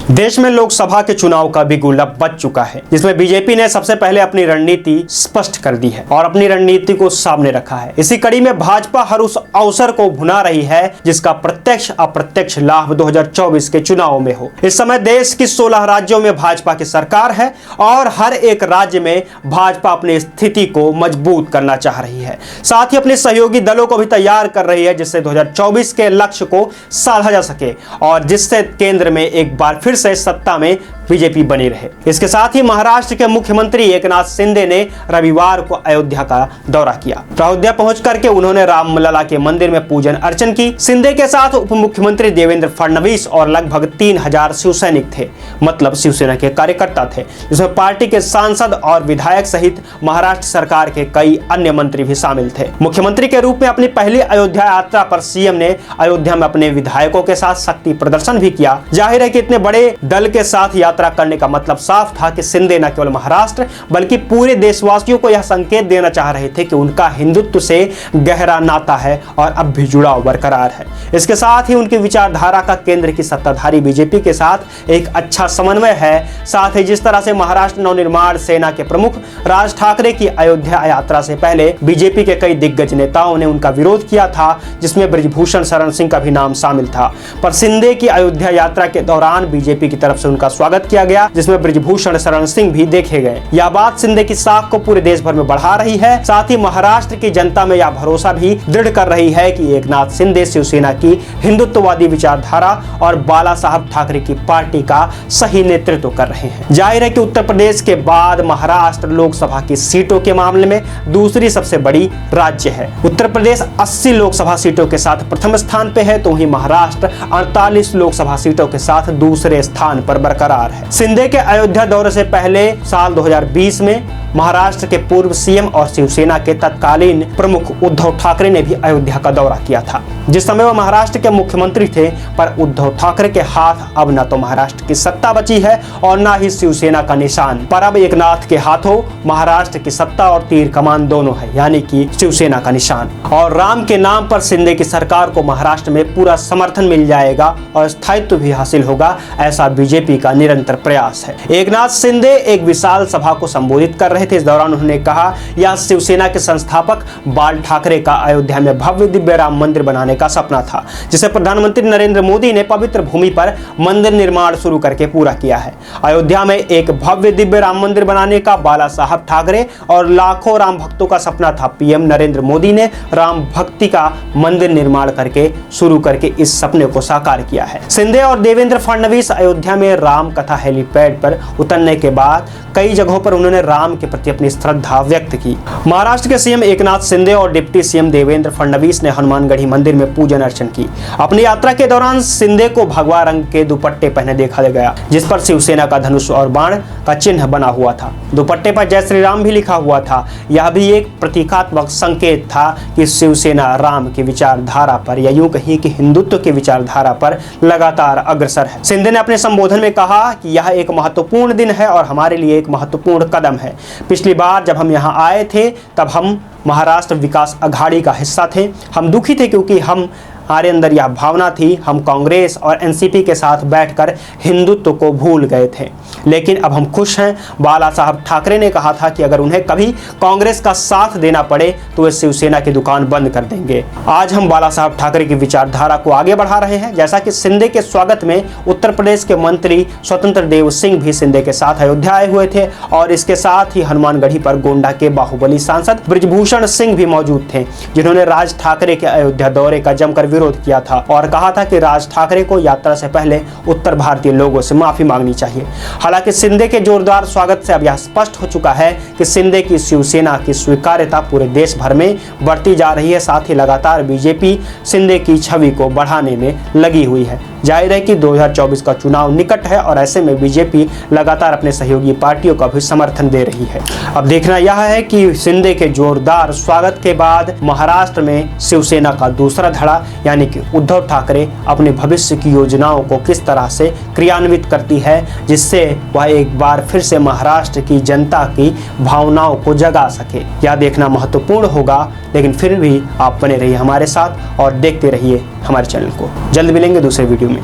देश में लोकसभा के चुनाव का भी गुल्ला बच चुका है, जिसमें बीजेपी ने सबसे पहले अपनी रणनीति स्पष्ट कर दी है और अपनी रणनीति को सामने रखा है। इसी कड़ी में भाजपा हर उस अवसर को भुना रही है जिसका प्रत्यक्ष अप्रत्यक्ष लाभ 2024 के चुनाव में हो। इस समय देश की 16 राज्यों में भाजपा की सरकार है और हर एक राज्य में भाजपा अपनी स्थिति को मजबूत करना चाह रही है। साथ ही अपने सहयोगी दलों को भी तैयार कर रही है जिससे 2024 के लक्ष्य को साधा जा सके और जिससे केंद्र में एक बार फिर से सत्ता में बीजेपी बनी रहे। इसके साथ ही महाराष्ट्र के मुख्यमंत्री एकनाथ शिंदे ने रविवार को अयोध्या का दौरा किया। अयोध्या पहुंच करके उन्होंने रामलला के मंदिर में पूजन अर्चन की। शिंदे के साथ उप मुख्यमंत्री देवेंद्र फडणवीस और लगभग 3000 शिवसैनिक थे, मतलब शिवसेना के कार्यकर्ता थे, जिसमें पार्टी के सांसद और विधायक सहित महाराष्ट्र सरकार के कई अन्य मंत्री भी शामिल थे। मुख्यमंत्री के रूप में अपनी पहली अयोध्या यात्रा पर सीएम ने अयोध्या में अपने विधायकों के साथ शक्ति प्रदर्शन भी किया। जाहिर है कि इतने बड़े दल के साथ यात्रा करने का मतलब साफ था कि शिंदे न केवल महाराष्ट्र बल्कि पूरे देशवासियों को यह संकेत देना चाह रहे थे कि उनका हिंदुत्व से गहरा नाता है और अब भी जुड़ाव बरकरार है। इसके साथ ही उनकी विचारधारा का केंद्र की सत्ताधारी बीजेपी के साथ एक अच्छा समन्वय है। साथ ही जिस तरह से महाराष्ट्र नवनिर्माण सेना के प्रमुख राज ठाकरे की अयोध्या यात्रा से पहले बीजेपी के कई दिग्गज नेताओं ने उनका विरोध किया था, जिसमें बृजभूषण शरण सिंह का भी नाम शामिल था, पर शिंदे की अयोध्या यात्रा के दौरान बीजेपी की तरफ से उनका स्वागत किया गया, जिसमें बृजभूषण शरण सिंह भी देखे गए। यह बात शिंदे की साख को पूरे देश भर में बढ़ा रही है। साथ ही महाराष्ट्र की जनता में यह भरोसा भी दृढ़ कर रही है कि एकनाथ शिंदे शिवसेना की हिंदुत्ववादी विचारधारा और बाला साहब ठाकरे की पार्टी का सही नेतृत्व कर रहे हैं। जाहिर है कि उत्तर प्रदेश के बाद महाराष्ट्र लोकसभा की सीटों के मामले में दूसरी सबसे बड़ी राज्य है। उत्तर प्रदेश 80 लोकसभा सीटों के साथ प्रथम स्थान पे है, तो वहीं महाराष्ट्र 48 लोकसभा सीटों के साथ दूसरे स्थान पर बरकरार है। शिंदे के अयोध्या दौरे से पहले साल 2020 में महाराष्ट्र के पूर्व सीएम और शिवसेना के तत्कालीन प्रमुख उद्धव ठाकरे ने भी अयोध्या का दौरा किया था। जिस समय वह महाराष्ट्र के मुख्यमंत्री थे, पर उद्धव ठाकरे के हाथ अब न तो महाराष्ट्र की सत्ता बची है और न ही शिवसेना का निशान, पर अब एकनाथ के हाथों महाराष्ट्र की सत्ता और तीर कमान दोनों है, यानी कि शिवसेना का निशान। और राम के नाम पर शिंदे की सरकार को महाराष्ट्र में पूरा समर्थन मिल जाएगा और स्थायित्व भी हासिल होगा, ऐसा बीजेपी का निरंतर प्रयास है। एकनाथ शिंदे एक विशाल सभा को संबोधित कर रहे थे। इस दौरान उन्होंने कहा, यह शिवसेना के संस्थापक बाल ठाकरे का अयोध्या में भव्य दिव्य राम मंदिर बनाने का सपना था, जिसे प्रधानमंत्री नरेंद्र मोदी ने पवित्र भूमि पर मंदिर निर्माण शुरू करके पूरा किया है। अयोध्या में एक भव्य दिव्य राम मंदिर बनाने का बाला साहब ठाकरे और लाखों राम भक्तों का सपना था। पीएम नरेंद्र मोदी ने राम भक्ति का मंदिर निर्माण करके शुरू करके इस सपने को साकार किया है। शिंदे और देवेंद्र फडणवीस अयोध्या में राम कथा हेलीपैड पर उतरने के बाद कई जगहों पर उन्होंने राम के प्रति अपनी श्रद्धा व्यक्त की। महाराष्ट्र के सीएम एकनाथ शिंदे और डिप्टी सीएम देवेंद्र फडणवीस ने हनुमानगढ़ी मंदिर में पूजन अर्चन की। अपनी यात्रा के दौरान शिंदे को भगवा रंग के दुपट्टे पहने देखा गया, जिस पर शिवसेना का धनुष और बाण का चिन्ह बना हुआ था। दुपट्टे पर जय श्री राम भी लिखा हुआ था। यह भी एक प्रतीकात्मक संकेत था कि शिवसेना राम की विचारधारा पर, या यूं कहीं कि हिंदुत्व की विचारधारा पर लगातार अग्रसर है। शिंदे ने अपने संबोधन में कहा कि यह एक महत्वपूर्ण दिन है और हमारे लिए एक महत्वपूर्ण कदम है। पिछली बार जब हम यहाँ आए थे तब हम महाराष्ट्र विकास अघाड़ी का हिस्सा थे। हम दुखी थे क्योंकि हमारे अंदर यह भावना थी, हम कांग्रेस और एनसीपी के साथ बैठकर हिंदुत्व को भूल गए थे, लेकिन अब हम खुश हैं। बाला साहब ठाकरे ने कहा था कि अगर उन्हें कभी कांग्रेस का साथ देना पड़े तो वे शिवसेना की दुकान बंद कर देंगे। आज हम बाला साहब ठाकरे की विचारधारा को आगे बढ़ा रहे हैं। जैसा कि शिंदे के स्वागत में उत्तर प्रदेश के मंत्री स्वतंत्र देव सिंह भी शिंदे के साथ अयोध्या आए हुए थे और इसके साथ ही हनुमानगढ़ी पर गोंडा के बाहुबली सांसद बृजभूषण सिंह भी मौजूद थे, जिन्होंने राज ठाकरे के अयोध्या दौरे का जमकर विरोध किया था और कहा था कि राज ठाकरे को यात्रा से पहले उत्तर भारतीय लोगों से माफी मांगनी चाहिए। हालांकि शिंदे के जोरदार स्वागत से अब यह स्पष्ट हो चुका है कि शिंदे की शिवसेना की स्वीकार्यता पूरे देश भर में बढ़ती जा रही है। साथ ही लगातार बीजेपी शिंदे की छवि को बढ़ाने में लगी हुई है। जाहिर है कि 2024 का चुनाव निकट है और ऐसे में बीजेपी लगातार अपने सहयोगी पार्टियों का भी समर्थन दे रही है। अब देखना यह है कि शिंदे के जोरदार स्वागत के बाद महाराष्ट्र में शिवसेना का दूसरा धड़ा यानी कि उद्धव ठाकरे अपने भविष्य की योजनाओं को किस तरह से क्रियान्वित करती है, जिससे वह एक बार फिर से महाराष्ट्र की जनता की भावनाओं को जगा सके। यह देखना महत्वपूर्ण होगा, लेकिन फिर भी आप बने रहिए हमारे साथ और देखते रहिए हमारे चैनल को। जल्द मिलेंगे दूसरे वीडियो में।